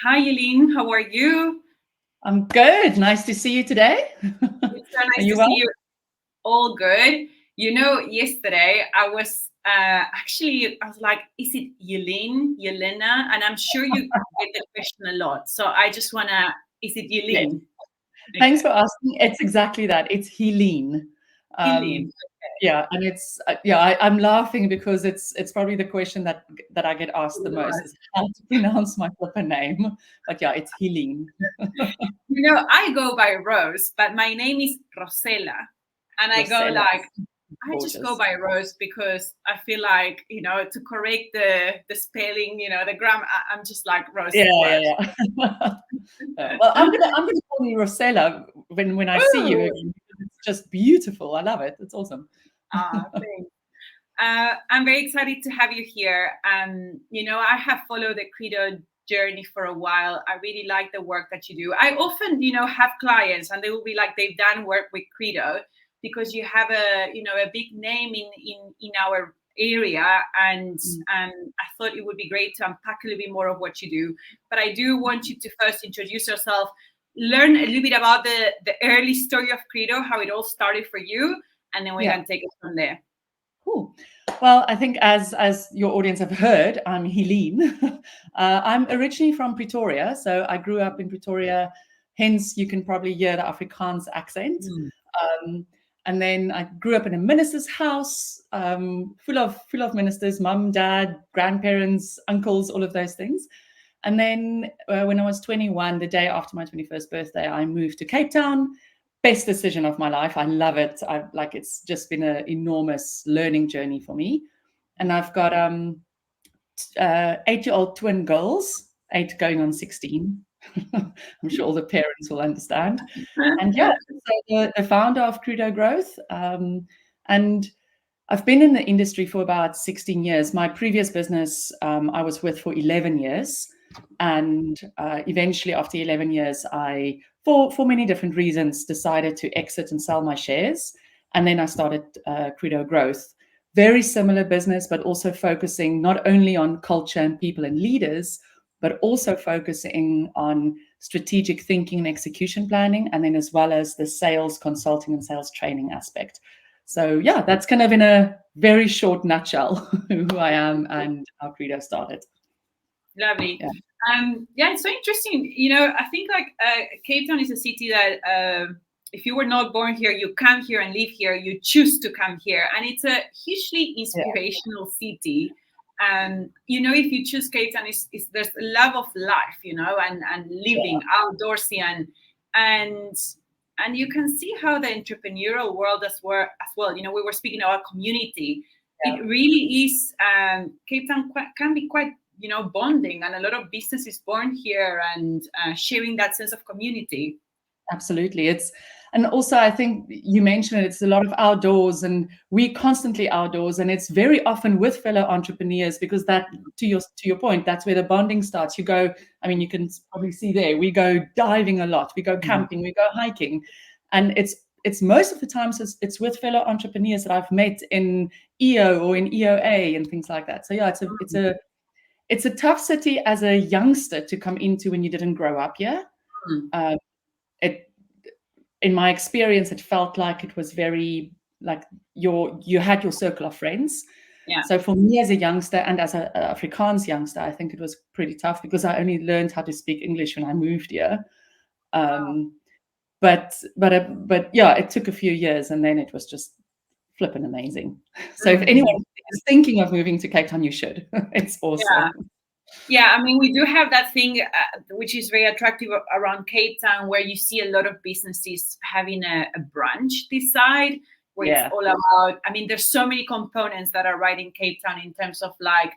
Hi, Heléne. How are you? I'm good. Nice to see you today. It's so Are nice to you see well? you. All good. Yesterday I was I was like, is it Yelena? And I'm sure you get the question a lot. So I just wanna, is it Yes. Yelene? Thanks Okay. for asking. It's exactly that. It's Helene. Yelene. Um, yeah, and I'm laughing because it's probably the question that I get asked the most is how to pronounce my flipper name. But yeah, it's Helene. I go by Rose, but my name is Rosella. And I go Rosella. like, I just go Gorgeous. by Rose because I feel like, to correct the spelling, the grammar, I'm just like Rose Yeah, yeah, works. yeah. Well, I'm gonna call you Rosella when I see you Ooh. again because it's just beautiful. I love it. It's awesome. Thanks. I'm very excited to have you here. I have followed the Credo journey for a while. I really like the work that you do. I often, have clients and they will be like, they've done work with Credo because you have a big name in our area. And Mm. I thought it would be great to unpack a little bit more of what you do. But I do want you to first introduce yourself, learn a little bit about the early story of Credo, how it all started for you, and then we Yeah. can take it from there. Cool. Well, I think as your audience have heard, I'm Helene. I'm originally from Pretoria, so I grew up in Pretoria. Hence, you can probably hear the Afrikaans accent. Mm. Um, and then I grew up in a minister's house, full of ministers, mum, dad, grandparents, uncles, all of those things. And then when I was 21, the day after my 21st birthday, I moved to Cape Town. Best decision of my life. I love it. It's just been an enormous learning journey for me. And I've got 8-year-old twin girls, 8 going on 16. I'm sure all the parents will understand. And yeah, so the founder of Credo Growth. And I've been in the industry for about 16 years. My previous business, I was with for 11 years. And eventually, after 11 years, for many different reasons, decided to exit and sell my shares. And then I started Credo Growth. Very similar business, but also focusing not only on culture and people and leaders, but also focusing on strategic thinking and execution planning, and then as well as the sales consulting and sales training aspect. So yeah, that's kind of in a very short nutshell who I am and how Credo started. Lovely. Yeah. Yeah, it's so interesting. I think like Cape Town is a city that if you were not born here, you come here and live here, you choose to come here. And it's a hugely Yeah. inspirational city. If you choose Cape Town, there's a love of life, and Yeah. living outdoorsy and and you can see how the entrepreneurial world as well. We were speaking about community. Yeah. It really is. Cape Town can be quite bonding, and a lot of business is born here and sharing that sense of community. Absolutely. And also I think you mentioned it's a lot of outdoors and we constantly outdoors and it's very often with fellow entrepreneurs because that to your point, that's where the bonding starts. I mean, you can probably see there, we go diving a lot, we go camping, we go hiking. And it's most of the times it's with fellow entrepreneurs that I've met in EO or in EOA and things like that. So yeah, it's a tough city as a youngster to come into when you didn't grow up here. Mm. Um, it in my experience, it felt like it was very like you had your circle of friends. Yeah. So for me as a youngster and as a Afrikaans youngster, I think it was pretty tough because I only learned how to speak English when I moved here. Wow. Um, but yeah, it took a few years and then it was just flipping amazing. So if anyone Mhm. is thinking of moving to Cape Town, you should. It's Yeah. awesome. Yeah, I mean, we do have that thing which is very attractive around Cape Town, where you see a lot of businesses having a branch this side, where it's Yeah. all about. I mean, there's so many components that are right in Cape Town in terms of like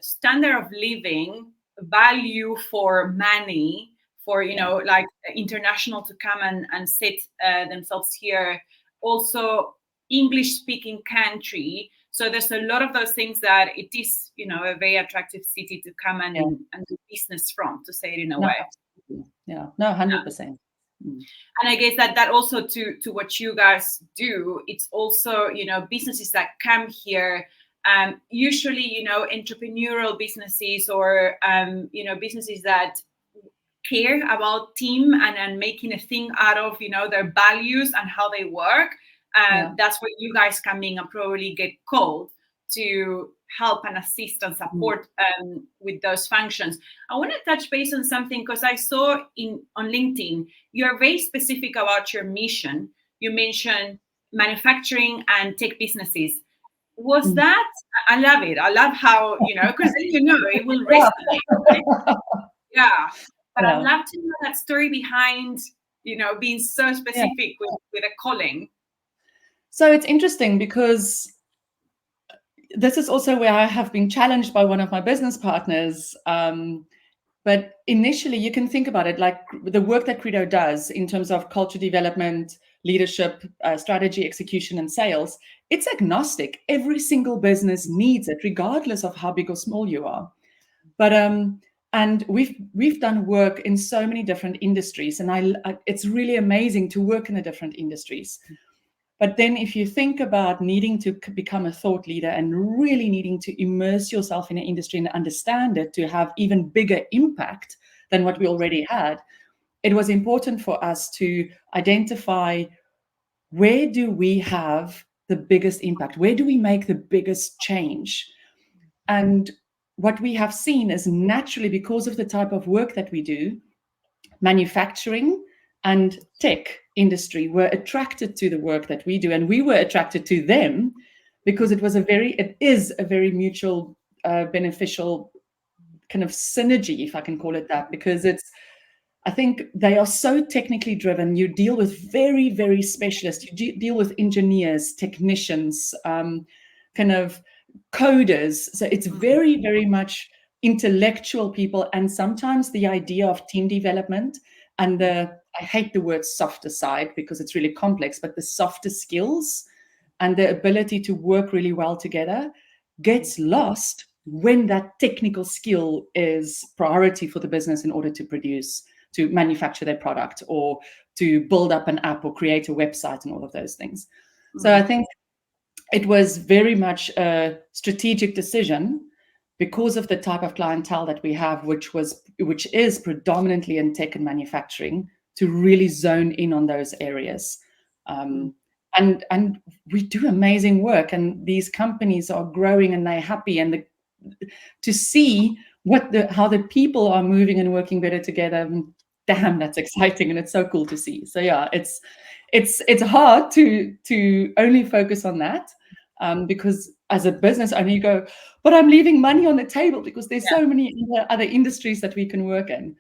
standard of living, value for money, for Yeah. like international to come and sit themselves here. Also, English speaking country. So there's a lot of those things that it is, a very attractive city to come Yeah. and do business from, to say it in a No, way. absolutely. Yeah. No, 100%. Mm. And I guess that also to what you guys do, it's also, businesses that come here Usually, entrepreneurial businesses or, businesses that care about team and making a thing out of, their values and how they work. That's where you guys come in and probably get called to help and assist and support with those functions. I want to touch base on something because I saw on LinkedIn, you're very specific about your mission. You mentioned manufacturing and tech businesses. Was that, I love it. I love how, because then it will resonate. Right? Yeah. But I'd love to know that story behind, being so specific with a calling. So it's interesting because this is also where I have been challenged by one of my business partners. But initially, you can think about it like the work that Credo does in terms of culture development, leadership, strategy, execution, and sales. It's agnostic. Every single business needs it, regardless of how big or small you are. But and we've done work in so many different industries, and it's really amazing to work in the different industries. But then if you think about needing to become a thought leader and really needing to immerse yourself in an industry and understand it to have even bigger impact than what we already had, it was important for us to identify, where do we have the biggest impact? Where do we make the biggest change? And what we have seen is, naturally, because of the type of work that we do, manufacturing and tech industry were attracted to the work that we do, and we were attracted to them because it is a very mutual, beneficial kind of synergy, if I can call it that, because I think they are so technically driven. You deal with very, very specialists. You deal with engineers, technicians, kind of coders. So it's very, very much intellectual people, and sometimes the idea of team development and I hate the word softer side because it's really complex, but the softer skills and the ability to work really well together gets lost when that technical skill is priority for the business in order to manufacture their product or to build up an app or create a website and all of those things. So I think it was very much a strategic decision because of the type of clientele that we have, which is predominantly in tech and manufacturing, to really zone in on those areas. And we do amazing work, and these companies are growing and they're happy, and to see how the people are moving and working better together, damn, that's exciting, and it's so cool to see. So yeah, it's hard to only focus on that, because as a business owner you go, but I'm leaving money on the table because there's so many other industries that we can work in.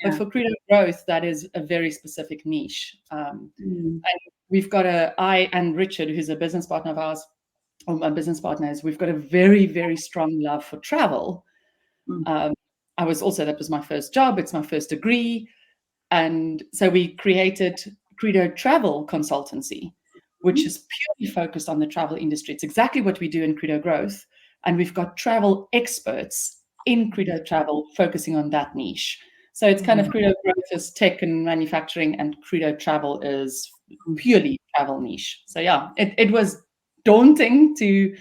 But for Credo Growth, that is a very specific niche. And we've got I and Richard, who's a business partner of ours, or my business partners, we've got a very, very strong love for travel. That was my first job. It's my first degree. And so we created Credo Travel Consultancy, which is purely focused on the travel industry. It's exactly what we do in Credo Growth. And we've got travel experts in Credo Travel focusing on that niche. So it's kind of Credo Growth is tech and manufacturing, and Credo Travel is purely travel niche. So yeah, it was daunting to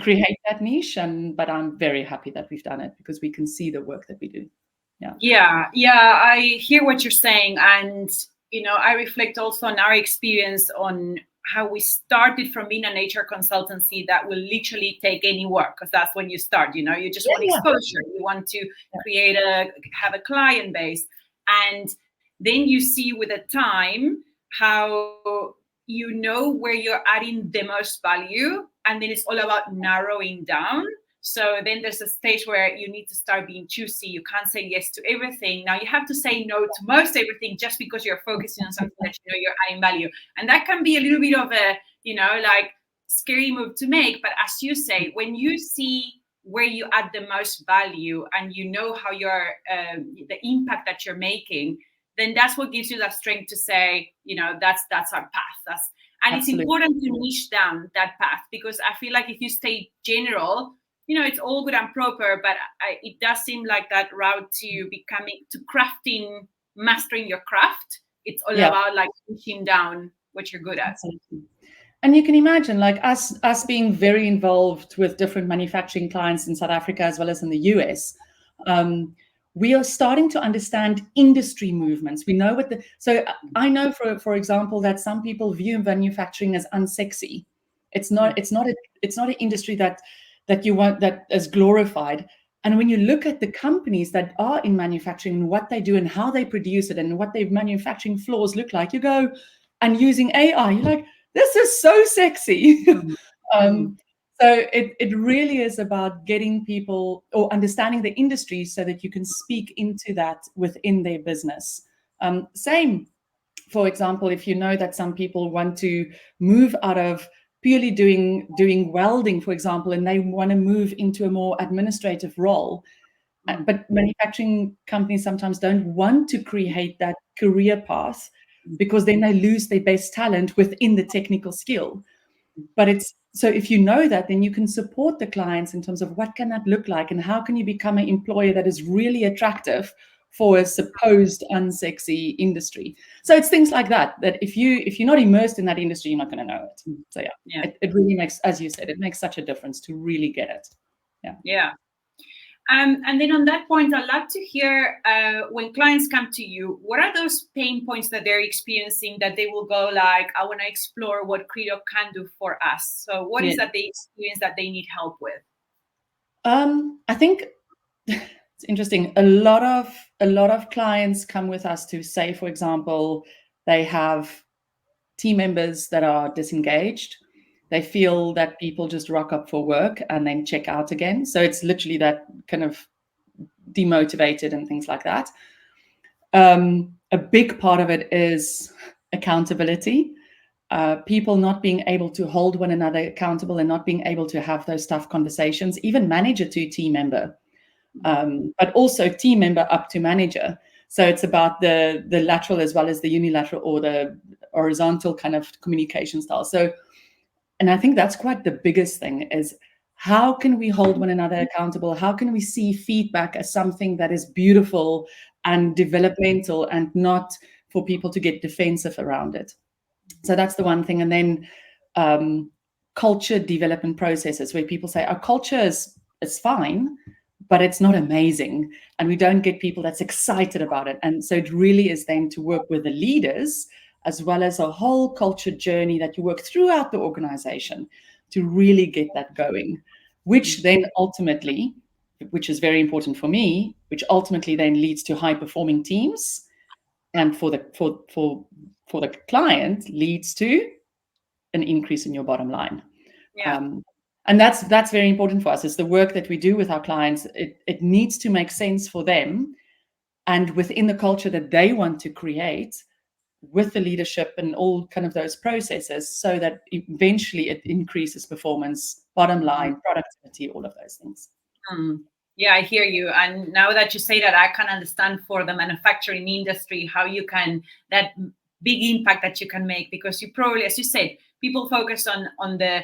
create that niche, but I'm very happy that we've done it because we can see the work that we do. Yeah, I hear what you're saying, and I reflect also on our experience on how we started from being an HR consultancy that will literally take any work, because that's when you start. You just want exposure, you want to have a client base, and then you see with the time how where you're adding the most value, and then it's all about narrowing down. So then there's a stage where you need to start being choosy. You can't say yes to everything. Now you have to say no to most everything just because you're focusing on something that you're adding value. And that can be a little bit of a, like scary move to make. But as you say, when you see where you add the most value and how you're the impact that you're making, then that's what gives you that strength to say, that's our path. And Absolutely. It's important to niche down that path, because I feel like if you stay general, it's all good and proper, but it does seem like that route to mastering your craft. It's all about like pushing down what you're good at. Absolutely. And you can imagine, like us being very involved with different manufacturing clients in South Africa as well as in the US, we are starting to understand industry movements. We know so I know, for example, that some people view manufacturing as unsexy. It's not an industry that you want, that is glorified. And when you look at the companies that are in manufacturing and what they do and how they produce it and what their manufacturing floors look like, you go, and using AI, you're like, this is so sexy. So it really is about getting people or understanding the industry so that you can speak into that within their business. Same, for example, if you know that some people want to move out of purely doing welding, for example, and they want to move into a more administrative role. But manufacturing companies sometimes don't want to create that career path because then they lose their best talent within the technical skill. But so if you know that, then you can support the clients in terms of what can that look like and how can you become an employer that is really attractive for a supposed unsexy industry. So it's things like that if you're not immersed in that industry, you're not going to know it. So it really makes, as you said, it makes such a difference to really get it. Yeah. And then on that point, I'd love to hear, when clients come to you, what are those pain points that they're experiencing that they will go like, I want to explore what Credo can do for us. So what is that they experience that they need help with? I think it's interesting. A lot of clients come with us to say, for example, they have team members that are disengaged. They feel that people just rock up for work and then check out again. So it's literally that kind of demotivated and things like that. A big part of it is accountability. People not being able to hold one another accountable and not being able to have those tough conversations, even manager to team member, but also team member up to manager. So it's about the lateral as well as the unilateral or the horizontal kind of communication style. So, and I think that's quite the biggest thing is how can we hold one another accountable? How can we see feedback as something that is beautiful and developmental and not for people to get defensive around it? So that's the one thing. And then culture development processes where people say our culture is fine, but it's not amazing. And we don't get people that's excited about it. And so it really is then to work with the leaders as well as a whole culture journey that you work throughout the organization to really get that going, which then ultimately, which is very important for me, which ultimately then leads to high performing teams. And for the client leads to an increase in your bottom line. And that's very important for us. It's the work that we do with our clients. It needs to make sense for them and within the culture that they want to create with the leadership and all kind of those processes so that eventually it increases performance, bottom line, productivity, all of those things. Yeah, I hear you. And now that you say that, I can understand for the manufacturing industry how you can, that big impact that you can make, because you probably, as you said, people focus on the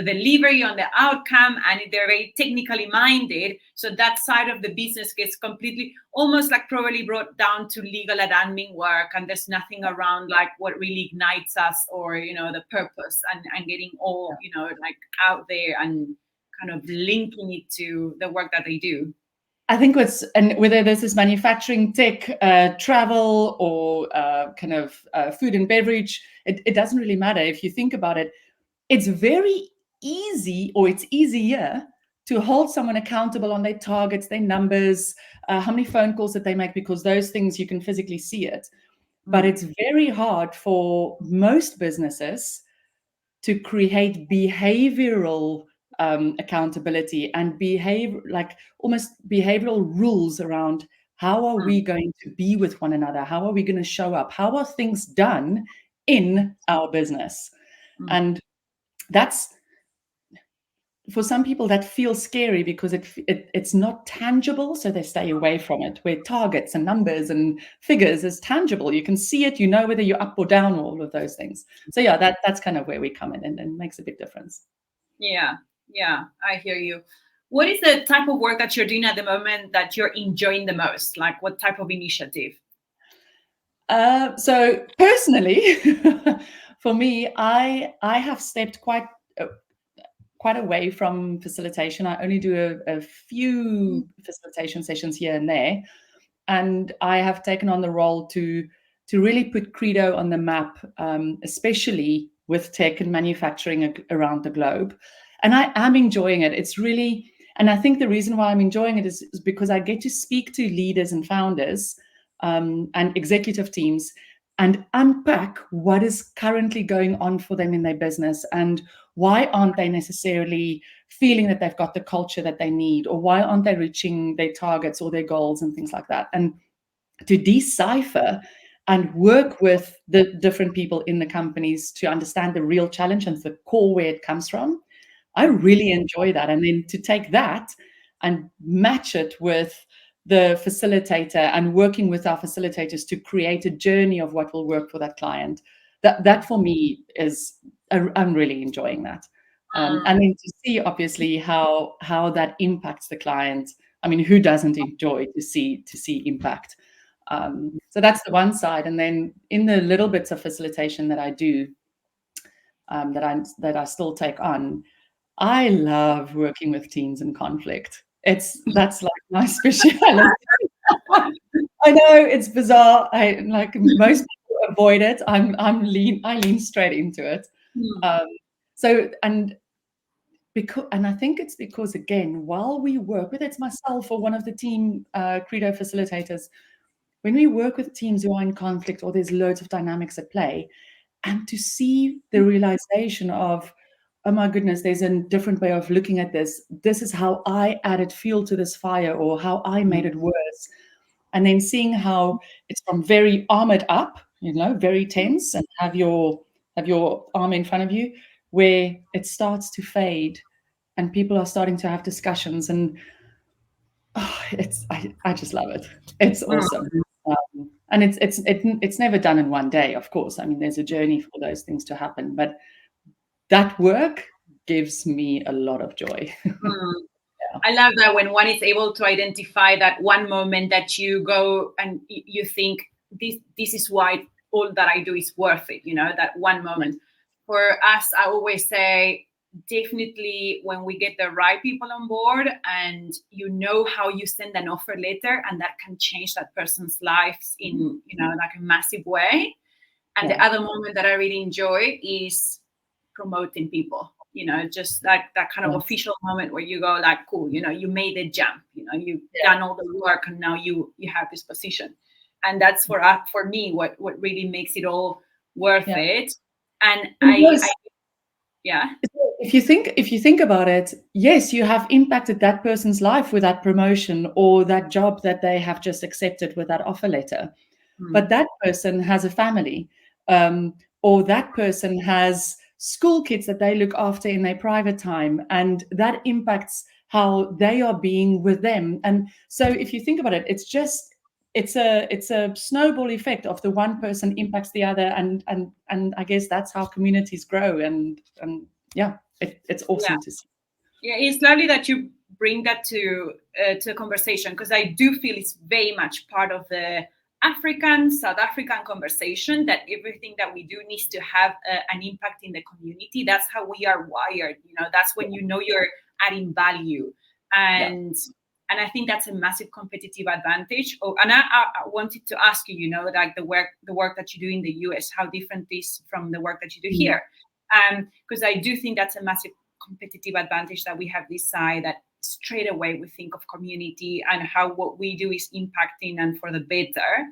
delivery, on the outcome, and they're very technically minded. So that side of the business gets completely, almost like probably brought down to legal and admin work. And there's nothing around like what really ignites us or, the purpose and getting all, like out there and kind of linking it to the work that they do. I think and whether this is manufacturing, tech, travel, or kind of food and beverage, it doesn't really matter. If you think about it, it's very easy, or it's easier to hold someone accountable on their targets, their numbers, how many phone calls that they make, because those things you can physically see it. But it's very hard for most businesses to create behavioral accountability and almost behavioral rules around how are we going to be with one another? How are we going to show up? How are things done in our business? And that's, for some people, that feels scary because it's not tangible, so they stay away from it, where targets and numbers and figures is tangible. You can see it, you know whether you're up or down, all of those things. So yeah, that's kind of where we come in and makes a big difference. Yeah, I hear you. What is the type of work that you're doing at the moment that you're enjoying the most? Like what type of initiative? So personally, For me, I have stepped quite away from facilitation. I only do a few facilitation sessions here and there, and I have taken on the role to really put Credo on the map, especially with tech and manufacturing around the globe. And I am enjoying it. It's really, and I think the reason why I'm enjoying it is because I get to speak to leaders and founders and executive teams and unpack what is currently going on for them in their business, and why aren't they necessarily feeling that they've got the culture that they need, or why aren't they reaching their targets or their goals and things like that. And to decipher and work with the different people in the companies to understand the real challenge and the core where it comes from, I really enjoy that. And then to take that and match it with the facilitator and working with our facilitators to create a journey of what will work for that client, that for me is, I'm really enjoying that. And then to see obviously how that impacts the client. I mean, who doesn't enjoy to see impact? So that's the one side. And then in the little bits of facilitation that I do, that I still take on, I love working with teams in conflict. That's like my specialty. I know it's bizarre. I like most people avoid it. I lean straight into it. So and I think it's because, again, while we work, whether it's myself or one of the team Credo facilitators, when we work with teams who are in conflict or there's loads of dynamics at play, and to see the realization of, oh my goodness, there's a different way of looking at this. This is how I added fuel to this fire, or how I made it worse. And then seeing how it's from very armored up, very tense, and have your arm in front of you, where it starts to fade and people are starting to have discussions, and I just love it. It's awesome. And it's never done in one day, of course. I mean, there's a journey for those things to happen, but that work gives me a lot of joy. I love that when one is able to identify that one moment that you go and you think this is why all that I do is worth it, that one moment. For us, I always say, definitely when we get the right people on board and how you send an offer letter and that can change that person's lives in like a massive way. And the other moment that I really enjoy is promoting people, just like that kind of official moment where you go like, cool, you made the jump, you've done all the work and now you have this position. And that's for me what really makes it all worth it. And if you think about it, yes, you have impacted that person's life with that promotion or that job that they have just accepted with that offer letter. But that person has a family, or that person has school kids that they look after in their private time, and that impacts how they are being with them. And so if you think about it, it's a snowball effect of the one person impacts the other, and I guess that's how communities grow. And it's awesome to see. Yeah, it's lovely that you bring that to a conversation, because I do feel it's very much part of the South African conversation, that everything that we do needs to have an impact in the community. That's how we are wired. That's when you're adding value, and I think that's a massive competitive advantage. And I wanted to ask you, like the work that you do in the US, how different it is from the work that you do here, because I do think that's a massive competitive advantage that we have this side, that straight away we think of community and how what we do is impacting and for the better.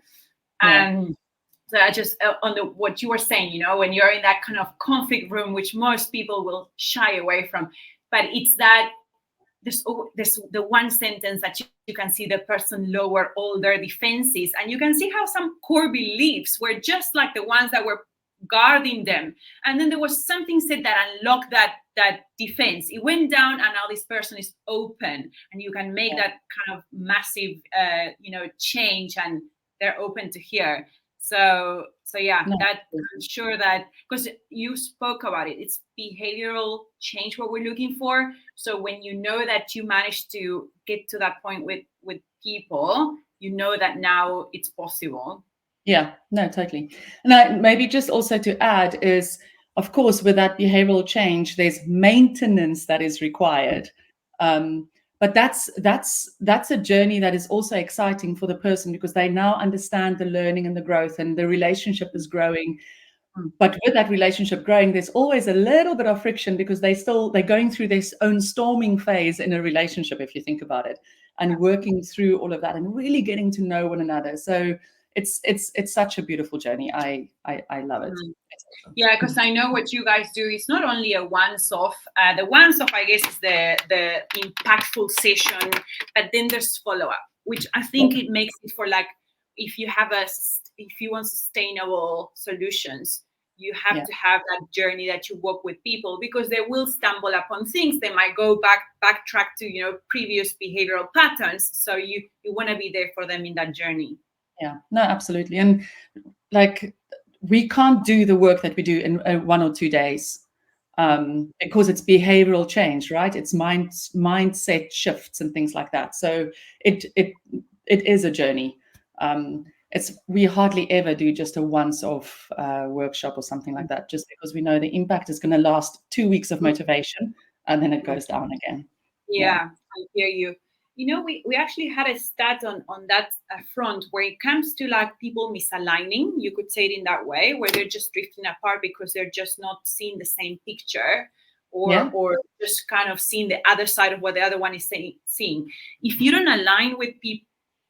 So I just on what you were saying, when you're in that kind of conflict room, which most people will shy away from, but it's that there's the one sentence that you can see the person lower all their defenses, and you can see how some core beliefs were just like the ones that were guarding them, and then there was something said that unlocked that defense. It went down, and now this person is open, and you can make that kind of massive change, and they're open to hear. So that I'm sure that, because you spoke about it, it's behavioral change what we're looking for. So when that you managed to get to that point with people, that now it's possible. Yeah, no, totally. And maybe just also to add is, of course, with that behavioral change, there's maintenance that is required. But that's a journey that is also exciting for the person because they now understand the learning and the growth, and the relationship is growing. But with that relationship growing, there's always a little bit of friction because they're going through this own storming phase in a relationship, if you think about it, and working through all of that and really getting to know one another. So it's such a beautiful journey. I love it. Yeah, because I know what you guys do is not only a once-off. The once-off, I guess, is the impactful session, but then there's follow-up, which I think it makes it for like if you want sustainable solutions, you have to have that journey that you walk with people because they will stumble upon things. They might go backtrack to previous behavioral patterns. So you want to be there for them in that journey. Yeah, no, absolutely. And like we can't do the work that we do in 1 or 2 days because it's behavioral change, right? It's mindset shifts and things like that. So it is a journey. We hardly ever do just a once-off workshop or something like that, just because we know the impact is going to last 2 weeks of motivation and then it goes down again. Yeah, I hear you. We actually had a stat on that front where it comes to like people misaligning, you could say it in that way, where they're just drifting apart because they're just not seeing the same picture or just kind of seeing the other side of what the other one is seeing. If you don't align with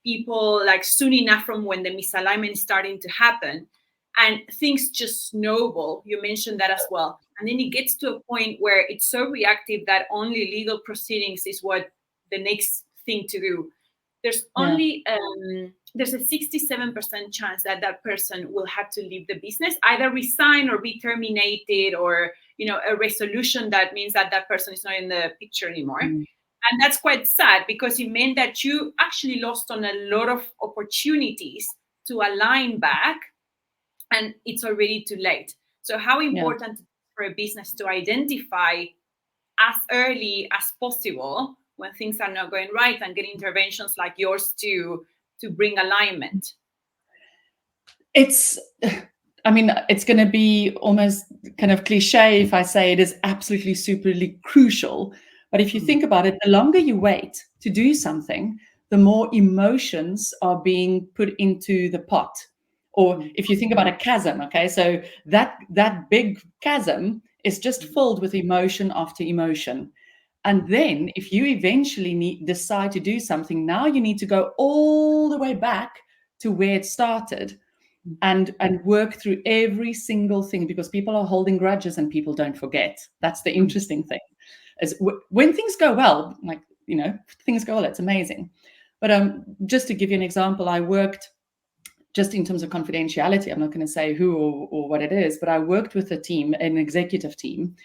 people like soon enough from when the misalignment is starting to happen and things just snowball, you mentioned that as well. And then it gets to a point where it's so reactive that only legal proceedings is what the next thing to do. There's only there's a 67% chance that person will have to leave the business, either resign or be terminated, or a resolution that means that person is not in the picture anymore. And that's quite sad because it meant that you actually lost on a lot of opportunities to align back, and it's already too late. So how important for a business to identify as early as possible when things are not going right and get interventions like yours to bring alignment? It's going to be almost kind of cliche if I say it is absolutely superly crucial. But if you think about it, the longer you wait to do something, the more emotions are being put into the pot. Or if you think about a chasm, okay, so that big chasm is just filled with emotion after emotion. And then if you eventually decide to do something, now you need to go all the way back to where it started and work through every single thing, because people are holding grudges and people don't forget. That's the interesting thing. Is when things go well, like, things go well, it's amazing. But just to give you an example, I worked, just in terms of confidentiality, I'm not going to say who or what it is, but I worked with a team, an executive team,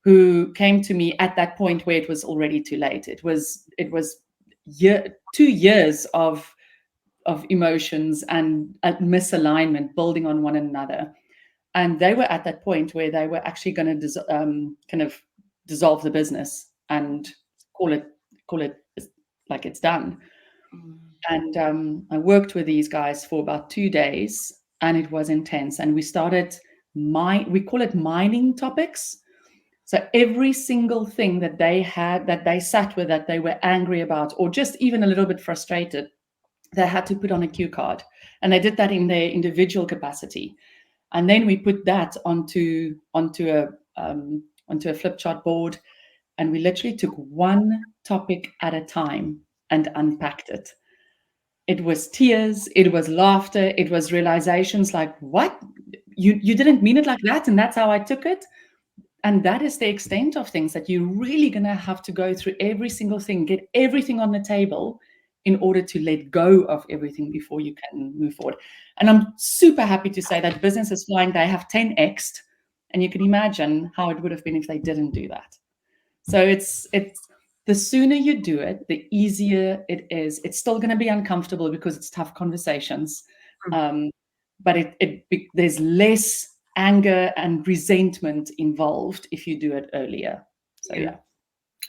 who came to me at that point where it was already too late. It was 2 years of emotions and misalignment building on one another. And they were at that point where they were actually going to kind of dissolve the business and call it like it's done. And I worked with these guys for about 2 days, and it was intense. And we started we call it mining topics. So every single thing that they had, that they sat with, that they were angry about, or just even a little bit frustrated, they had to put on a cue card. And they did that in their individual capacity. And then we put that onto a flip chart board, and we literally took one topic at a time and unpacked it. It was tears, it was laughter, it was realizations like, what? You didn't mean it like that, and that's how I took it? And that is the extent of things, that you're really going to have to go through every single thing, get everything on the table in order to let go of everything before you can move forward. And I'm super happy to say that business is flying. They have 10x'd, and you can imagine how it would have been if they didn't do that. So it's the sooner you do it, the easier it is. It's still going to be uncomfortable because it's tough conversations, but there's less anger and resentment involved if you do it earlier. So yeah.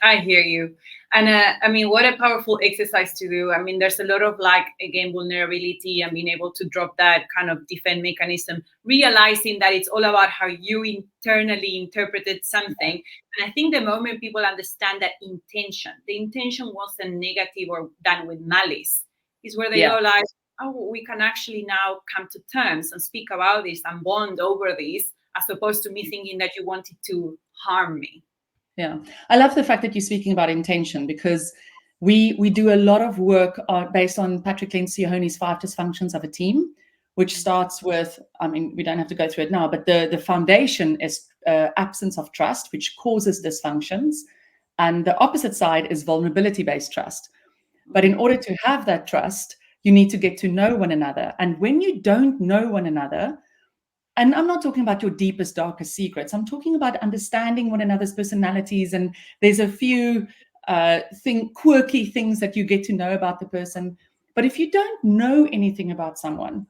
I hear you. And I mean, what a powerful exercise to do. I mean, there's a lot of like, again, vulnerability and being able to drop that kind of defense mechanism, realizing that it's all about how you internally interpreted something. And I think the moment people understand that intention, the intention wasn't negative or done with malice, is where they Yeah. go like, oh, we can actually now come to terms and speak about this and bond over this, as opposed to me thinking that you wanted to harm me. Yeah, I love the fact that you're speaking about intention, because we do a lot of work based on Patrick Lencioni's 5 dysfunctions of a team, which starts with, I mean, we don't have to go through it now, but the foundation is absence of trust, which causes dysfunctions. And the opposite side is vulnerability-based trust. But in order to have that trust, you need to get to know one another. And when you don't know one another, and I'm not talking about your deepest, darkest secrets. I'm talking about understanding one another's personalities. And there's a few quirky things that you get to know about the person. But if you don't know anything about someone,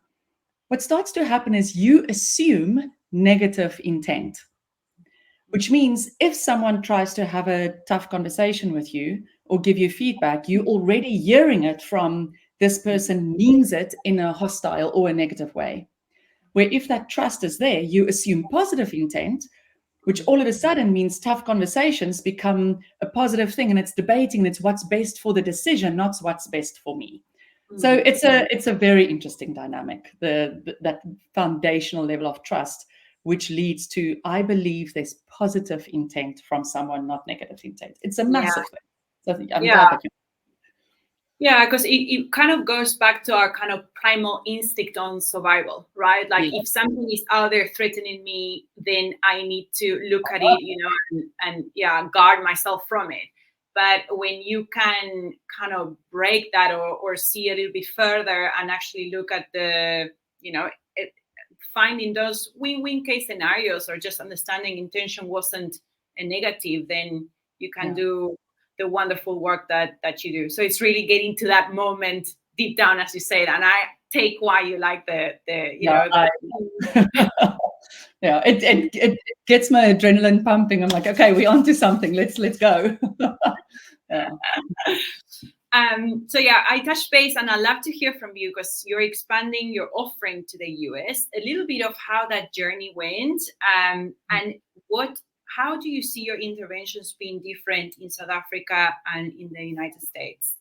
what starts to happen is you assume negative intent, which means if someone tries to have a tough conversation with you or give you feedback, you're already hearing it from this person means it in a hostile or a negative way. Where if that trust is there, you assume positive intent, which all of a sudden means tough conversations become a positive thing, and it's debating, and it's what's best for the decision, not what's best for me. So it's a very interesting dynamic, that foundational level of trust, which leads to, I believe, there's positive intent from someone, not negative intent. It's a massive thing. So I'm glad that you. Yeah, because it kind of goes back to our kind of primal instinct on survival, right? Like if something is out there threatening me, then I need to look at it, you know, and guard myself from it. But when you can kind of break that or see a little bit further and actually look at the, you know, finding those win-win case scenarios, or just understanding intention wasn't a negative, then you can do the wonderful work that you do. So it's really getting to that moment deep down, as you said, and I take why you like the yeah, it gets my adrenaline pumping. I'm like, okay, we're onto something. Let's go. Yeah. So yeah, I touched base, and I'd love to hear from you, because you're expanding your offering to the US. A little bit of how that journey went, and how do you see your interventions being different in South Africa and in the United States?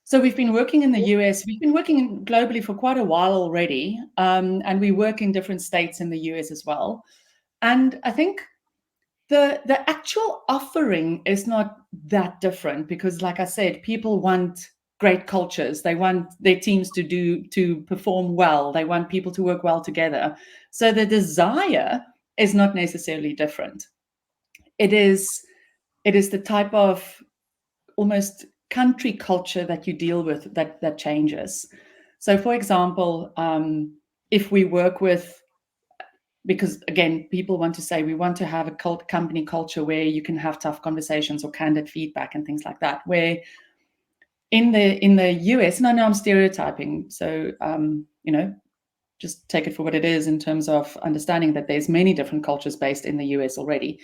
So we've been working in the US. We've been working globally for quite a while already, and we work in different states in the US as well. And I think the actual offering is not that different, because, like I said, people want great cultures. They want their teams to perform well. They want people to work well together. So the desire is not necessarily different. It is the type of almost country culture that you deal with that changes. So, for example, if we work with, because again, people want to say we want to have a company culture where you can have tough conversations or candid feedback and things like that. Where in the US, and I know I'm stereotyping, so just take it for what it is in terms of understanding that there's many different cultures based in the US already.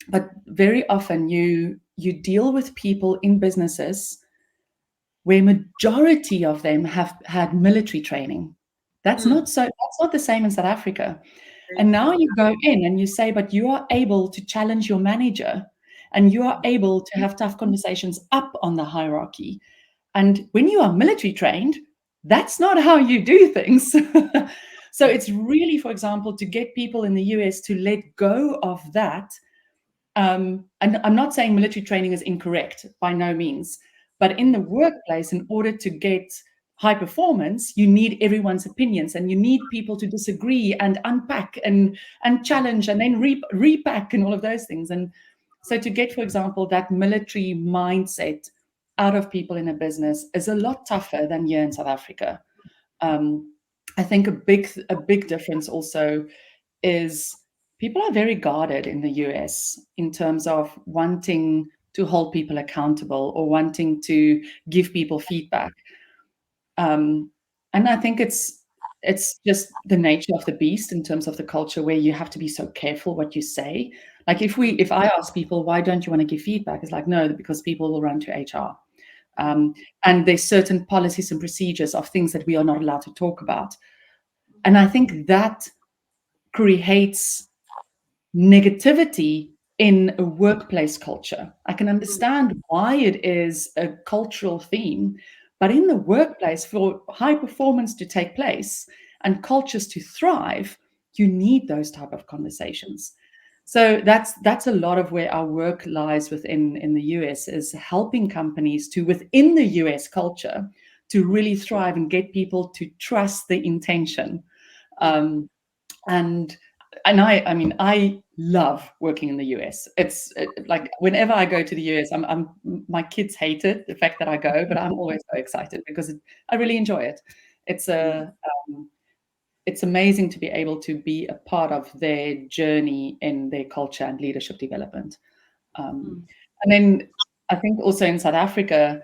But very often you deal with people in businesses where majority of them have had military training. That's not the same in South Africa. And now you go in and you say, but you are able to challenge your manager, and you are able to have tough conversations up on the hierarchy. And when you are military trained, that's not how you do things. So it's really, for example, to get people in the US to let go of that. And I'm not saying military training is incorrect, by no means. But in the workplace, in order to get high performance, you need everyone's opinions, and you need people to disagree and unpack and challenge and then repack and all of those things. And so to get, for example, that military mindset out of people in a business is a lot tougher than here in South Africa. I think a big difference also is people are very guarded in the US in terms of wanting to hold people accountable or wanting to give people feedback. And I think it's just the nature of the beast in terms of the culture, where you have to be so careful what you say. Like if I ask people, why don't you want to give feedback? It's like, no, because people will run to HR. And there's certain policies and procedures of things that we are not allowed to talk about. And I think that creates negativity in a workplace culture. I can understand why it is a cultural theme, but in the workplace, for high performance to take place and cultures to thrive, you need those type of conversations. So that's a lot of where our work lies within in the US, is helping companies to, within the US culture, to really thrive and get people to trust the intention. Um, and I mean, I love working in the US. It's like whenever I go to the US, my kids hate it, the fact that I go, but I'm always so excited because I really enjoy it. It's a it's amazing to be able to be a part of their journey in their culture and leadership development. And then I think also in South Africa,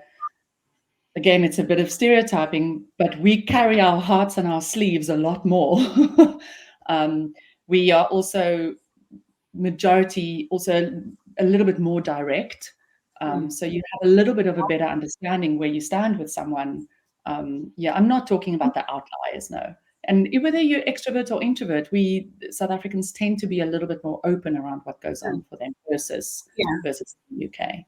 again, it's a bit of stereotyping, but we carry our hearts on our sleeves a lot more. We are also majority, also a little bit more direct. So you have a little bit of a better understanding where you stand with someone. Yeah, I'm not talking about the outliers, no. And whether you're extrovert or introvert, we South Africans tend to be a little bit more open around what goes on for them versus the UK.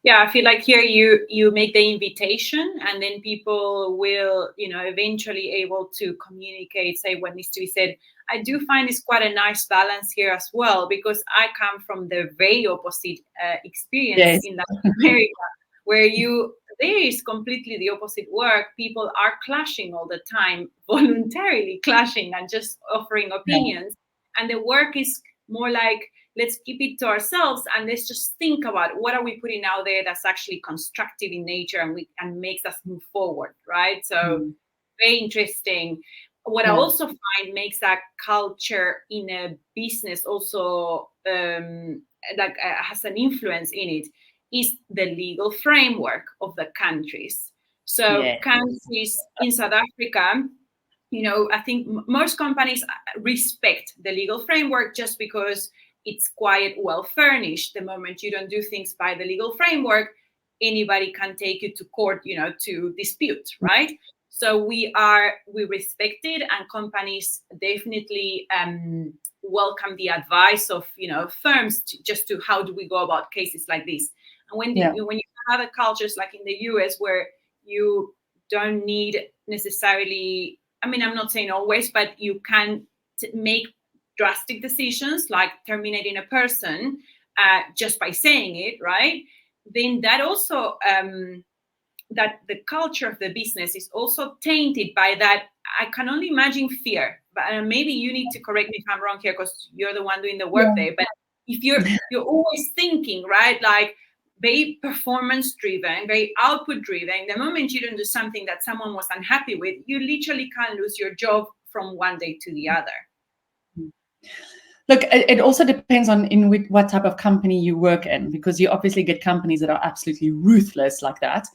Yeah, I feel like here you make the invitation, and then people will, eventually able to communicate, say what needs to be said. I do find it's quite a nice balance here as well, because I come from the very opposite experience Yes. in Latin America, where there is completely the opposite work. People are clashing all the time, voluntarily clashing and just offering opinions, and the work is more like, let's keep it to ourselves and let's just think about what are we putting out there that's actually constructive in nature and makes us move forward, right? So very interesting. What I also find makes that culture in a business also has an influence in it is the legal framework of the countries. So countries in South Africa, I think most companies respect the legal framework just because it's quite well furnished. The moment you don't do things by the legal framework, anybody can take you to court, to dispute, right? So we respect it, and companies definitely welcome the advice of firms just to how do we go about cases like this. And when you have other cultures like in the US where you don't need necessarily, I mean, I'm not saying always, but you can make drastic decisions like terminating a person just by saying it, right? Then that also that the culture of the business is also tainted by that. I can only imagine fear, but maybe you need to correct me if I'm wrong here because you're the one doing the work there. But if you're always thinking, right, like very performance driven, very output driven, the moment you don't do something that someone was unhappy with, you literally can lose your job from one day to the other. Look, it also depends on what type of company you work in, because you obviously get companies that are absolutely ruthless like that.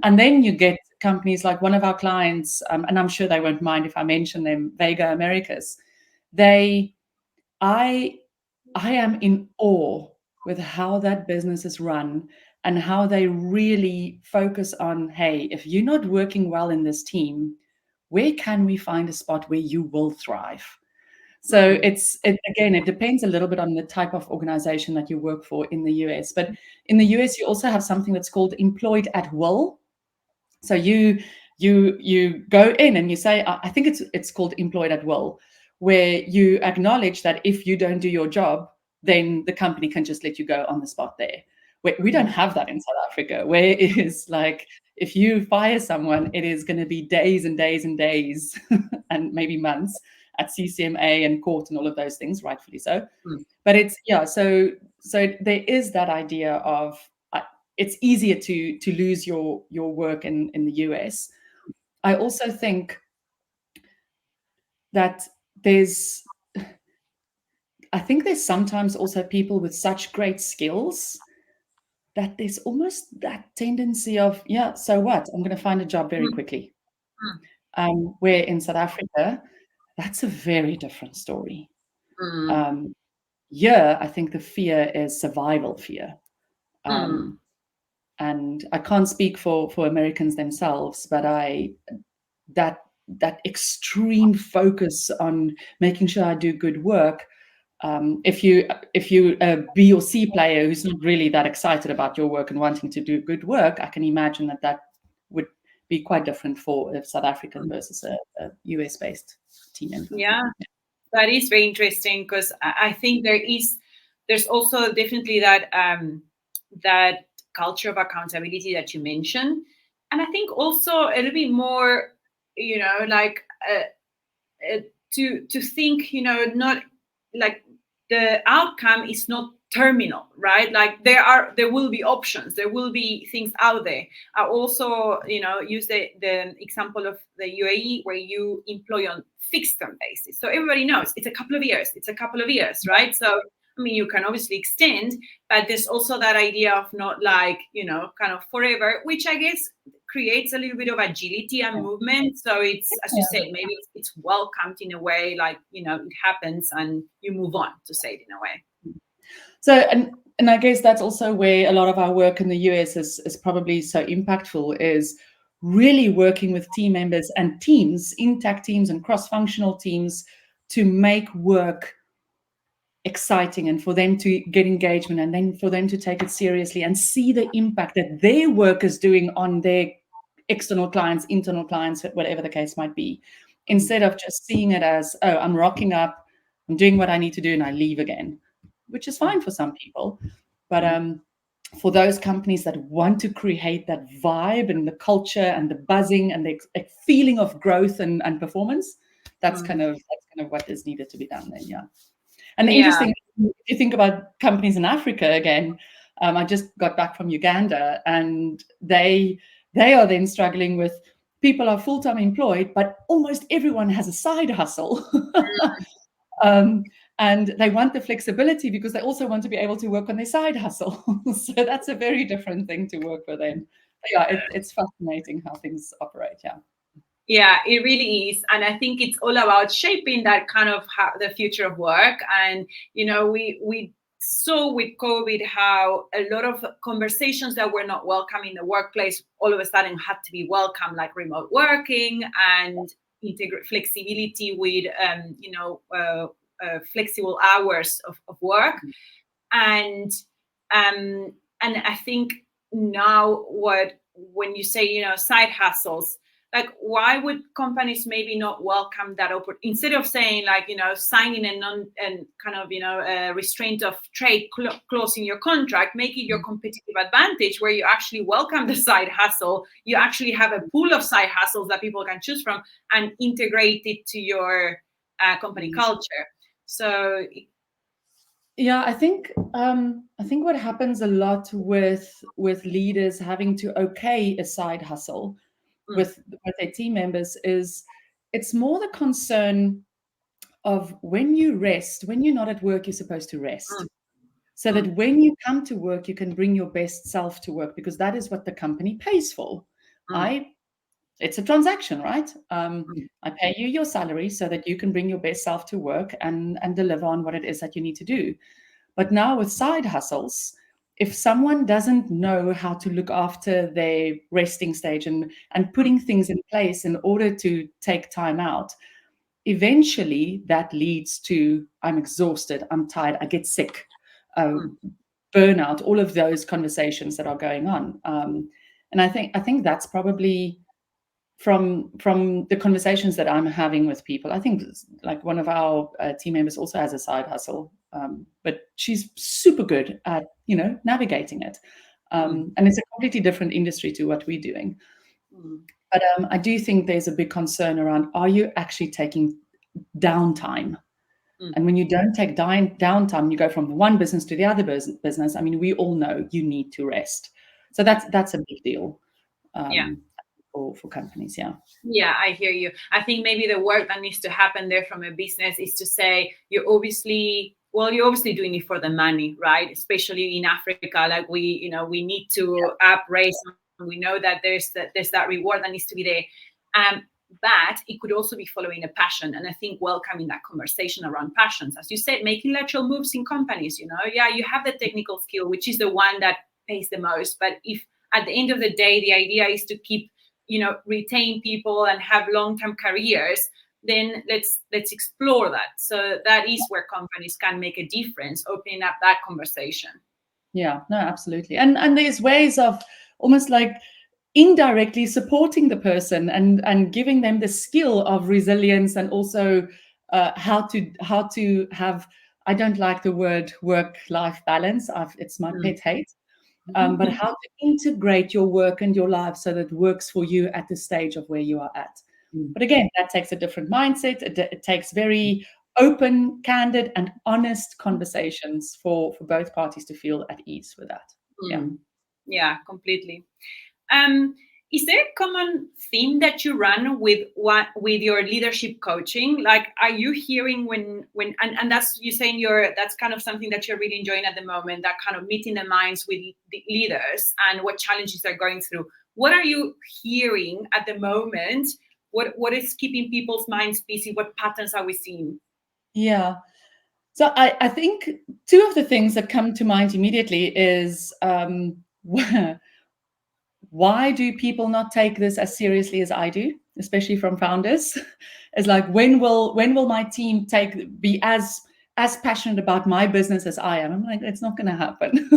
And then you get companies like one of our clients, and I'm sure they won't mind if I mention them, Vega Americas. I am in awe with how that business is run and how they really focus on, hey, if you're not working well in this team, where can we find a spot where you will thrive? So again, it depends a little bit on the type of organization that you work for in the US. But in the US, you also have something that's called employed at will. So you go in and you say, I think it's called employed at will, where you acknowledge that if you don't do your job, then the company can just let you go on the spot there. We don't have that in South Africa, where it is like, if you fire someone, it is going to be days and days and days and maybe months at CCMA and court and all of those things, rightfully so. But so there is that idea of it's easier to lose your work in the US. I also think that there's sometimes also people with such great skills that there's almost that tendency of, so what? I'm going to find a job very quickly. Where in South Africa, that's a very different story. Um, yeah, I think the fear is survival fear. And I can't speak for Americans themselves, but that extreme focus on making sure I do good work. If you a B or C player who's not really that excited about your work and wanting to do good work, I can imagine that would be quite different for a South African versus a US based team member. Yeah, that is very interesting, because I think there's also definitely that culture of accountability that you mentioned, and I think also a little bit more, like to think, not like the outcome is not terminal, right? Like there will be options, there will be things out there. I also, use the example of the UAE, where you employ on fixed term basis, so everybody knows it's a couple of years, right? So I mean, you can obviously extend, but there's also that idea of not like, kind of forever, which I guess creates a little bit of agility and movement. So it's, as you said, maybe it's welcomed in a way, like, it happens and you move on, to say it in a way. So, and I guess that's also where a lot of our work in the US is probably so impactful, is really working with team members and teams, intact teams and cross-functional teams, to make work exciting and for them to get engagement, and then for them to take it seriously and see the impact that their work is doing on their external clients, internal clients, whatever the case might be, instead of just seeing it as, oh, I'm rocking up, I'm doing what I need to do, and I leave again, which is fine for some people. But for those companies that want to create that vibe and the culture and the buzzing and the feeling of growth and performance, that's kind of what is needed to be done then. Yeah. And interesting, if you think about companies in Africa again, I just got back from Uganda, and they are then struggling with, people are full-time employed, but almost everyone has a side hustle. And they want the flexibility because they also want to be able to work on their side hustle. So that's a very different thing to work with them. Yeah, it's fascinating how things operate. Yeah. Yeah, it really is. And I think it's all about shaping that kind of the future of work. And, we saw with COVID how a lot of conversations that were not welcome in the workplace all of a sudden had to be welcome, like remote working and flexibility with, flexible hours of work. And I think now when you say, side hustles, like, why would companies maybe not welcome that instead of saying, like, signing and kind of, a restraint of trade clause in your contract, make it your competitive advantage, where you actually welcome the side hustle. You actually have a pool of side hustles that people can choose from and integrate it to your company culture. So yeah, I think what happens a lot with leaders having to okay a side hustle with their team members is, it's more the concern of, when you rest, when you're not at work, you're supposed to rest. So that when you come to work, you can bring your best self to work, because that is what the company pays for. It's a transaction, right? I pay you your salary so that you can bring your best self to work and deliver on what it is that you need to do. But now with side hustles, if someone doesn't know how to look after their resting stage and putting things in place in order to take time out, eventually that leads to, I'm exhausted, I'm tired, I get sick, burnout, all of those conversations that are going on. And I think that's probably from the conversations that I'm having with people. I think, like, one of our team members also has a side hustle, but she's super good at, navigating it. And it's a completely different industry to what we're doing. But I do think there's a big concern around, are you actually taking downtime? And when you don't take downtime, you go from one business to the other business. I mean, we all know you need to rest. So that's a big deal. For companies. Yeah, I hear you. I think maybe the work that needs to happen there from a business is to say, you're obviously doing it for the money, right? Especially in Africa, like we need to raise. We know that there's that reward that needs to be there. but it could also be following a passion. And I think welcoming that conversation around passions, as you said, making lateral moves in companies, you have the technical skill, which is the one that pays the most. But if at the end of the day, the idea is to keep, retain people and have long-term careers, then let's explore that. So that is where companies can make a difference, opening up that conversation. Yeah, no, absolutely. And there's ways of almost like indirectly supporting the person and giving them the skill of resilience, and also how to have, I don't like the word work-life balance. It's my pet hate. But how to integrate your work and your life so that it works for you at the stage of where you are at. But again, that takes a different mindset. It takes very open, candid, and honest conversations for both parties to feel at ease with that. Yeah, completely. Is there a common theme that you run with your leadership coaching? Like, are you hearing when and that's, you saying that's kind of something that you're really enjoying at the moment, that kind of meeting the minds with the leaders and what challenges they're going through. What are you hearing at the moment? What is keeping people's minds busy? What patterns are we seeing? Yeah. So I think two of the things that come to mind immediately is why do people not take this as seriously as I do, especially from founders? It's like, when will my team be as passionate about my business as I am? I'm like, it's not going to happen.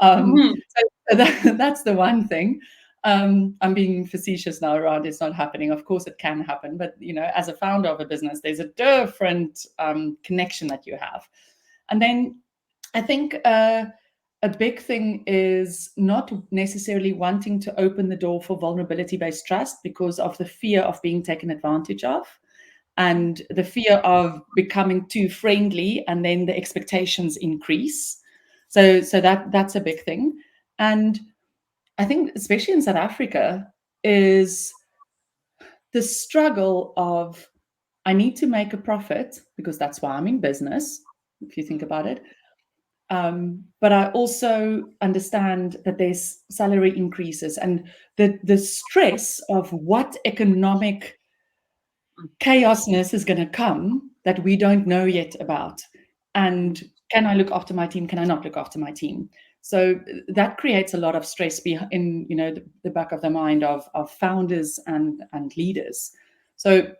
So that's the one thing. I'm being facetious now around it's not happening. Of course, it can happen, but as a founder of a business, there's a different connection that you have. And then I think a big thing is not necessarily wanting to open the door for vulnerability-based trust because of the fear of being taken advantage of, and the fear of becoming too friendly, and then the expectations increase. So that's a big thing. And I think, especially in South Africa, is the struggle of, I need to make a profit because that's why I'm in business, if you think about it. But I also understand that there's salary increases and the stress of what economic chaosness is going to come that we don't know yet about. And can I look after my team? Can I not look after my team? So that creates a lot of stress in the back of the mind of founders and leaders. So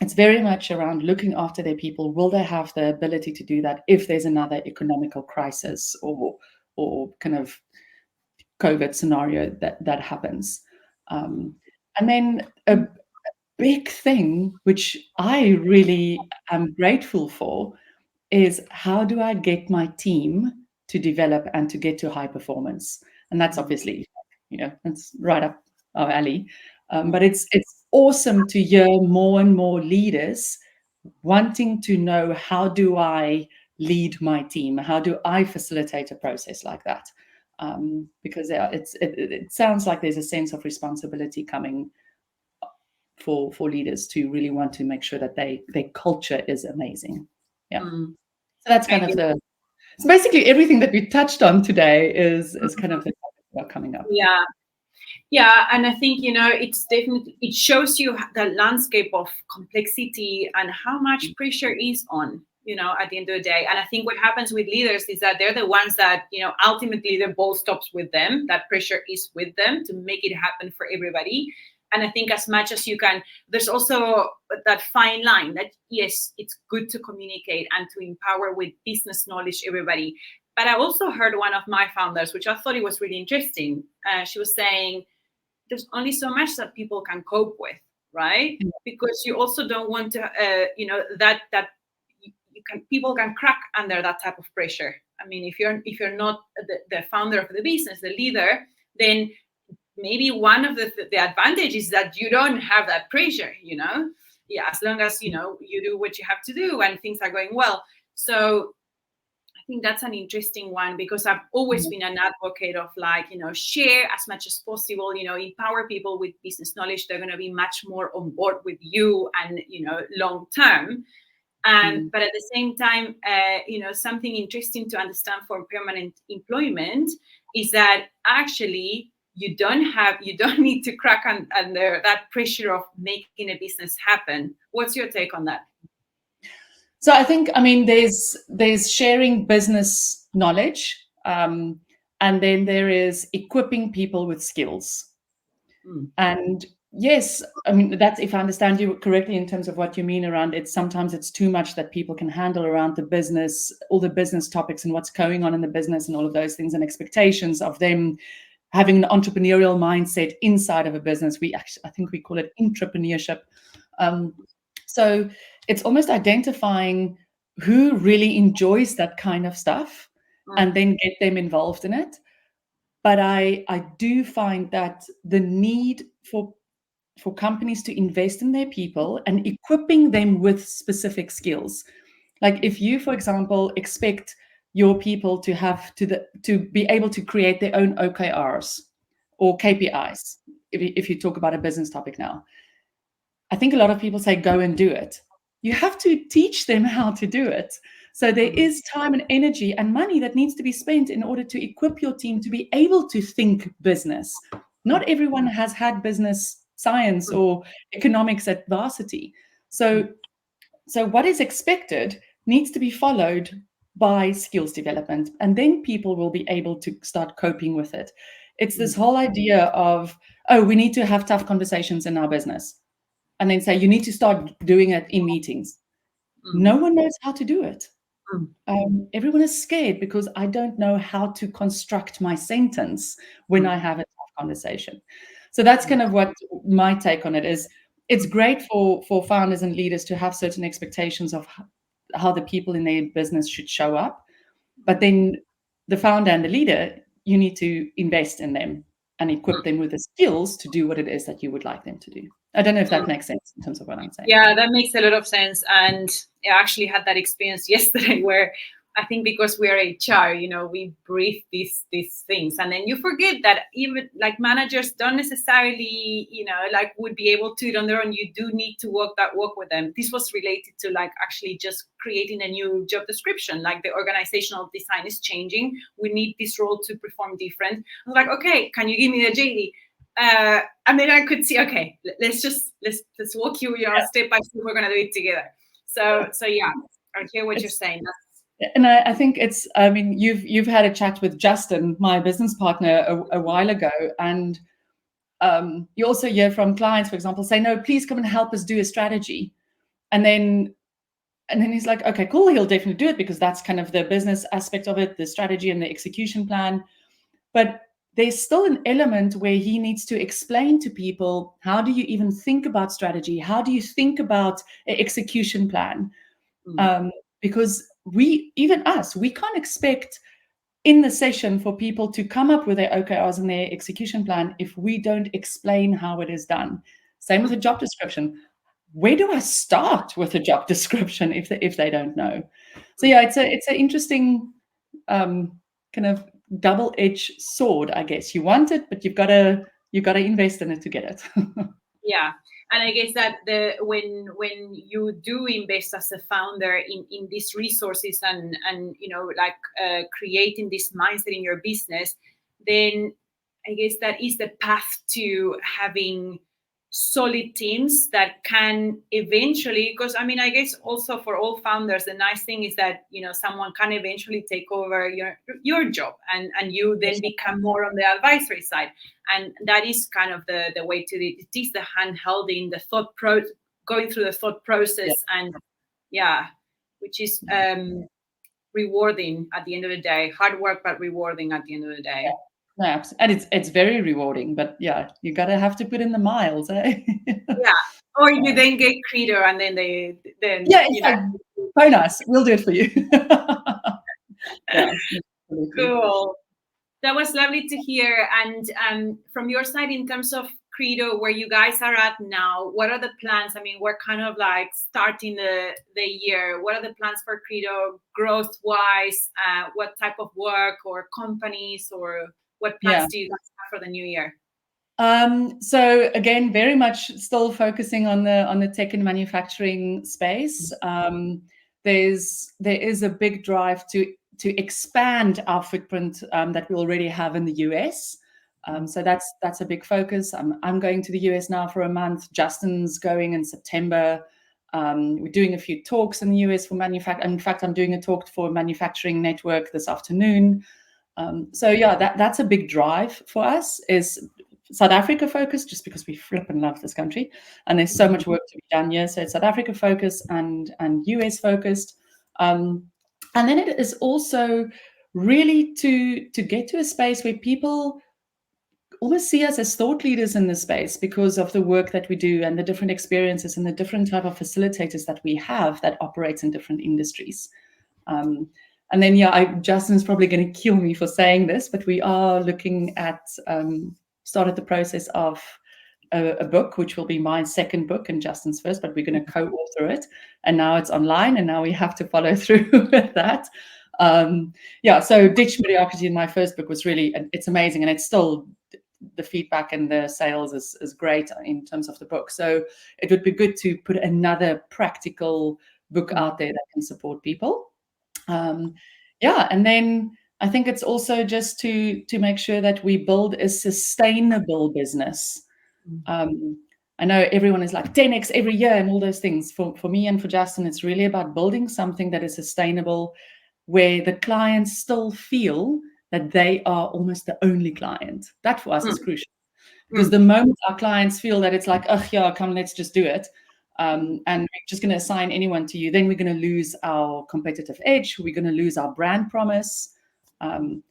it's very much around looking after their people. Will they have the ability to do that if there's another economical crisis or kind of COVID scenario that happens? And then a big thing, which I really am grateful for, is how do I get my team to develop and to get to high performance? And that's obviously, that's right up our alley. But it's awesome to hear more and more leaders wanting to know, how do I lead my team? How do I facilitate a process like that? Because it sounds like there's a sense of responsibility coming for leaders to really want to make sure that their culture is amazing. Yeah. So that's kind of so basically everything that we touched on today is kind of the topic that are coming up. Yeah, and I think it's definitely, it shows you the landscape of complexity and how much pressure is on at the end of the day. And I think what happens with leaders is that they're the ones that ultimately the ball stops with them. That pressure is with them to make it happen for everybody. And I think as much as you can, there's also that fine line that, yes, it's good to communicate and to empower with business knowledge everybody. But I also heard one of my founders, which I thought it was really interesting. She was saying, there's only so much that people can cope with, right? Because you also don't want to, that people can crack under that type of pressure. I mean, if you're not the founder of the business, the leader, then maybe one of the advantages is that you don't have that pressure. Yeah, as long as you do what you have to do and things are going well. So I think that's an interesting one, because I've always been an advocate of share as much as possible, empower people with business knowledge. They're going to be much more on board with you and, long term. But at the same time, something interesting to understand for permanent employment is that actually you don't need to crack under that pressure of making a business happen. What's your take on that? So I think, I mean, there's sharing business knowledge, and then there is equipping people with skills. And yes, I mean, that's, if I understand you correctly in terms of what you mean around it, sometimes it's too much that people can handle around the business, all the business topics and what's going on in the business and all of those things, and expectations of them having an entrepreneurial mindset inside of a business. I think we call it intrapreneurship. So it's almost identifying who really enjoys that kind of stuff and then get them involved in it. But I do find that the need for companies to invest in their people and equipping them with specific skills. Like if you, for example, expect your people to have to be able to create their own OKRs or KPIs, if you talk about a business topic now, I think a lot of people say, go and do it. You have to teach them how to do it. So there is time and energy and money that needs to be spent in order to equip your team to be able to think business. Not everyone has had business science or economics at varsity. So what is expected needs to be followed by skills development, and then people will be able to start coping with it. It's this whole idea of, oh, we need to have tough conversations in our business, and then say, you need to start doing it in meetings. No one knows how to do it. Everyone is scared because I don't know how to construct my sentence when I have a tough conversation. So that's kind of what my take on it is. It's great for founders and leaders to have certain expectations of how the people in their business should show up. But then the founder and the leader, you need to invest in them and equip them with the skills to do what it is that you would like them to do. I don't know if that makes sense in terms of what I'm saying. Yeah, that makes a lot of sense. And I actually had that experience yesterday where I think because we're HR, we brief these things, and then you forget that even like managers don't necessarily, like would be able to do it on their own. You do need to walk with them. This was related to like actually just creating a new job description. Like the organizational design is changing. We need this role to perform different. I was like, okay, can you give me the JD? And then I could see, okay, let's walk you, step by step. We're gonna do it together. So yeah, I hear what you're saying. And I think it's, I mean, you've had a chat with Justin, my business partner, a while ago, and you also hear from clients, for example, say, no, please come and help us do a strategy. And then he's like, okay, cool, he'll definitely do it because that's kind of the business aspect of it, the strategy and the execution plan. But there's still an element where he needs to explain to people, how do you even think about strategy? How do you think about an execution plan? Because we can't expect in the session for people to come up with their OKRs and their execution plan if we don't explain how it is done. Same with a job description. Where do I start with a job description if they don't know? So yeah, it's an interesting kind of double-edged sword, I guess. You want it, but you've got to invest in it to get it. Yeah. And I guess that when you do invest as a founder in these resources and creating this mindset in your business, then I guess that is the path to having solid teams that can eventually, because I mean, I guess also for all founders, the nice thing is that, someone can eventually take over your job and you then become more on the advisory side. And that is kind of the way to it is the hand-holding, the going through the thought process, and which is rewarding at the end of the day. Hard work, but rewarding at the end of the day. Yeah, and it's very rewarding, but yeah, you gotta have to put in the miles, eh? Yeah, or you then get Credo, and then phone us, we'll do it for you. Yeah, cool. That was lovely to hear. And from your side, in terms of Credo, where you guys are at now, what are the plans? I mean, we're kind of like starting the year. What are the plans for Credo growth-wise? What type of work or companies, or what plans do you guys have for the new year? So again, very much still focusing on the tech and manufacturing space. There is a big drive to expand our footprint that we already have in the US. So that's a big focus. I'm going to the US now for a month. Justin's going in September. We're doing a few talks in the US for manufacturing. In fact, I'm doing a talk for a manufacturing network this afternoon. So yeah, that's a big drive for us, is South Africa focused, just because we flip and love this country, and there's so much work to be done here. So it's South Africa focused and US focused, and then it is also really to get to a space where people almost see us as thought leaders in this space because of the work that we do and the different experiences and the different type of facilitators that we have that operates in different industries. And then, Justin's probably going to kill me for saying this, but we are looking at, started the process of a book, which will be my second book and Justin's first, but we're going to co-author it. And now it's online, and now we have to follow through with that. So Ditch Mediocrity in my first book was really, it's amazing. And it's still, the feedback and the sales is great in terms of the book. So it would be good to put another practical book out there that can support people. And then I think it's also just to make sure that we build a sustainable business. I know everyone is like 10x every year and all those things. For me and for Justin, it's really about building something that is sustainable, where the clients still feel that they are almost the only client. That for us is crucial. Because the moment our clients feel that it's like, oh yeah, come, let's just do it, and we're just going to assign anyone to you, then we're going to lose our competitive edge. We're going to lose our brand promise. And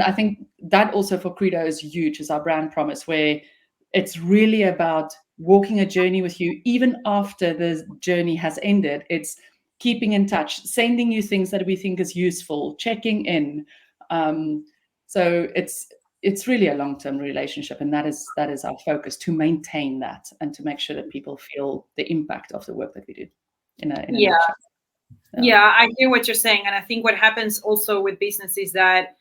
I think that also for Credo is huge, is our brand promise, where it's really about walking a journey with you, even after the journey has ended. It's keeping in touch, sending you things that we think is useful, checking in. So it's really a long-term relationship, and that is our focus, to maintain that and to make sure that people feel the impact of the work that we do in a nutshell. Yeah, I hear what you're saying, and I think what happens also with business is that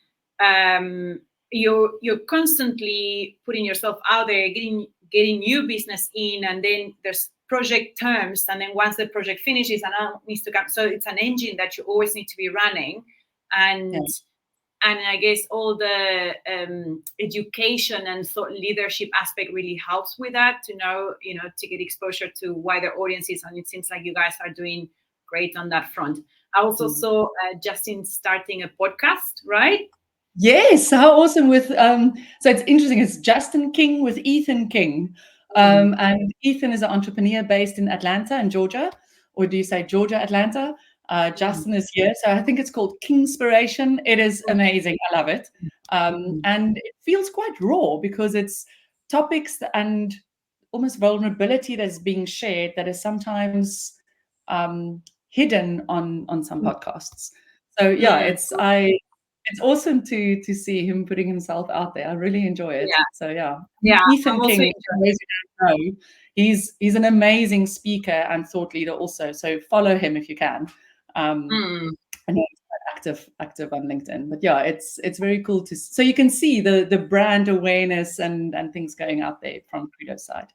you're constantly putting yourself out there, getting new business in, and then there's project terms, and then once the project finishes, another needs to come. So it's an engine that you always need to be running, and I guess all the education and thought leadership aspect really helps with that, to know, to get exposure to wider audiences. And it seems like you guys are doing great on that front. I also saw Justin starting a podcast, right? Yes, how awesome! With so it's interesting. It's Justin King with Ethan King, and Ethan is an entrepreneur based in Atlanta in Georgia, or do you say Georgia, Atlanta? Justin is here, so I think it's called Kingspiration. It is amazing. I love it, and it feels quite raw because it's topics and almost vulnerability that's being shared that is sometimes hidden on some podcasts. So it's awesome to see him putting himself out there. I really enjoy it. So Ethan King, for those who don't know, he's an amazing speaker and thought leader also. So follow him if you can. And he's active on LinkedIn. But it's very cool to, so you can see the brand awareness and things going out there from Credo's side.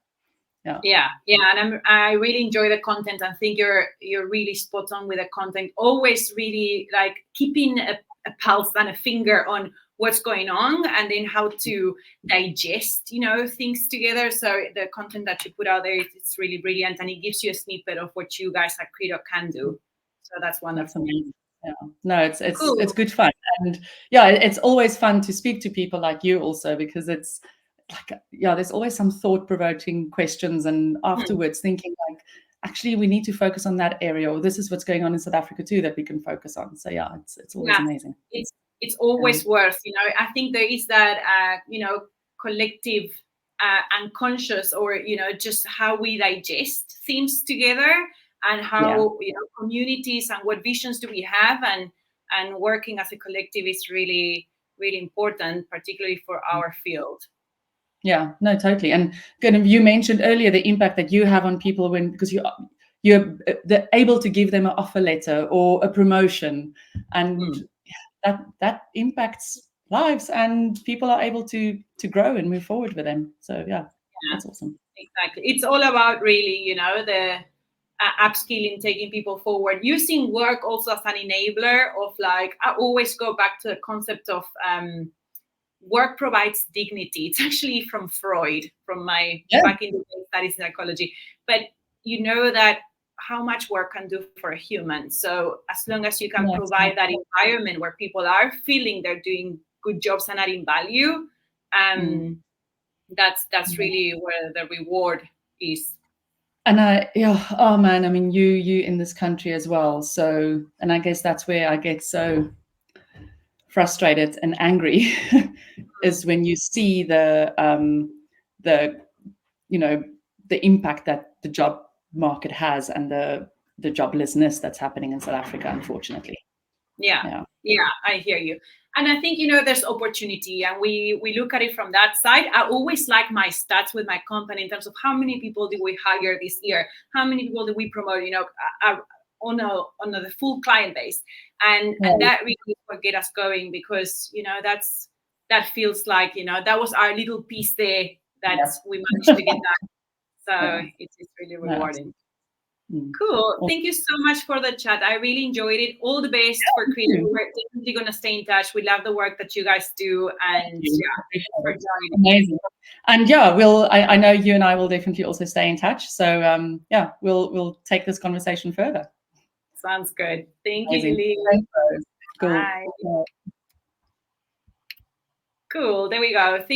And I really enjoy the content. I think you're really spot on with the content. Always really like keeping a pulse and a finger on what's going on, and then how to digest things together. So the content that you put out there, it's really brilliant, and it gives you a snippet of what you guys at Credo can do. So that's wonderful. No, it's cool. It's good fun, and it's always fun to speak to people like you also, because it's like there's always some thought-provoking questions, and afterwards thinking like, actually we need to focus on that area, or this is what's going on in South Africa too that we can focus on. So it's always amazing. It's always worth, I think there is that collective unconscious, or just how we digest things together, and how communities and what visions do we have, and working as a collective is really, really important, particularly for our field. Yeah, no, totally. And you mentioned earlier the impact that you have on people because you're able to give them an offer letter or a promotion, and that impacts lives, and people are able to grow and move forward with them. So that's awesome. Exactly. It's all about really, the upskilling, taking people forward, using work also as an enabler of, like, I always go back to the concept of work provides dignity. It's actually from Freud, from my back in the day studies psychology. But you know that how much work can do for a human. So as long as you can provide that environment where people are feeling they're doing good jobs and adding value, that's really where the reward is. And oh man, I mean, you in this country as well. So, and I guess that's where I get so frustrated and angry is when you see the the impact that the job market has and the joblessness that's happening in South Africa, unfortunately. Yeah, I hear you. And I think, there's opportunity, and we look at it from that side. I always like my stats with my company in terms of how many people did we hire this year, how many people did we promote, on the full client base, and that really will get us going, because that feels like that was our little piece there that we managed to get done. So it's really rewarding. Cool. Thank you so much for the chat. I really enjoyed it. All the best for Credo. We're definitely going to stay in touch. We love the work that you guys do. And thanks for joining. Amazing. And I know you and I will definitely also stay in touch. So we'll take this conversation further. Sounds good. Thank you, Heléne. Cool. Bye. Cool. There we go. Thank